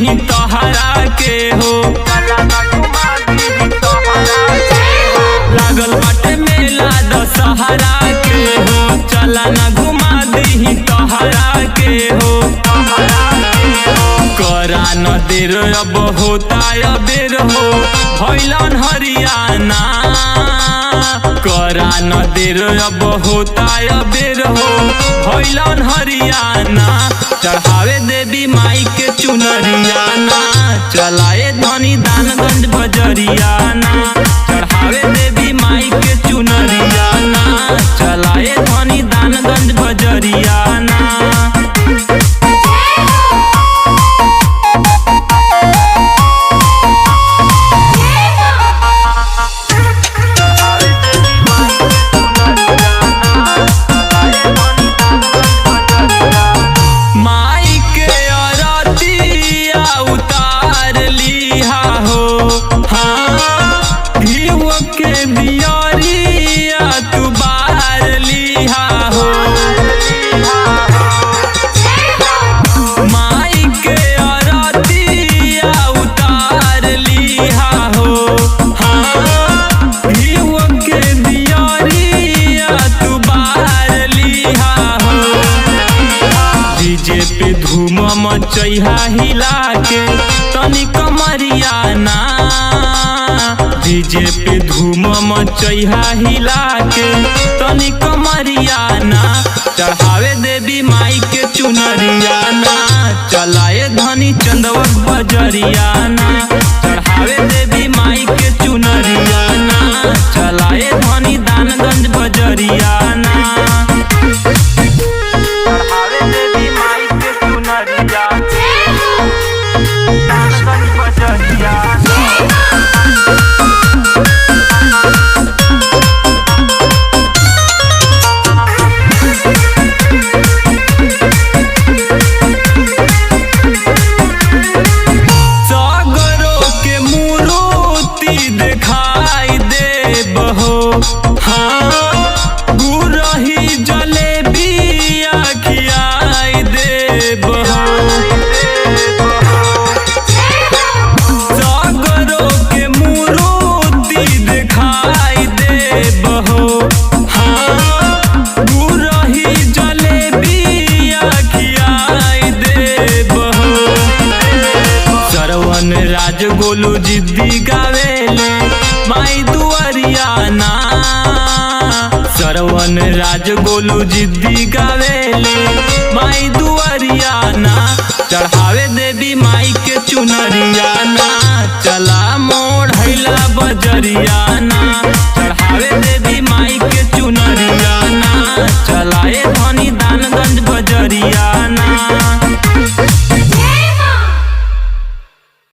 दी तोहरा के हो, लागल बाटे मेला दशहरा के हो, चला ना घुमा दी तोहरा के हो। करा न देर अब होता अबेर हो, भइलन हरियाणा। करा न देर अब होता अबेर हो, भइलन हरियाणा। चढ़ावे देवी माई के चुनरियाना, चलाए धनी दानगंज बजरियाना। चढ़ावे देवी माई के चुनरियाना, चलाए धनी दानगंज बजरियाना। पे धूम मचैहा हिला के तनी कमरियाना। डीजे पे धूम मचैहा हिला के तनी कमरियाना। चढ़ावे देवी माई के चुनरियाना, चलाए धनी चंदवक बजरियाना। चढ़ावे देवी माई के चुनरियाना, चलाए धनी दानगंज बजरियाना। दिखाई दे बहो, हाँ गुरही जलेबी खियाई दे बहो। सागरों के मूर्ति दिखाई दे बहो, हाँ गुरही जलेबी खियाई दे बहो। सरवन राज गोलू जिद्दी गावेले माई दुआरियाना। सरवन राज गोलू जिद्दी गावेले माई दुआरियाना। चढ़ावे देवी माई के चुनरियाना, चला मोड़ हैला बजरियाना।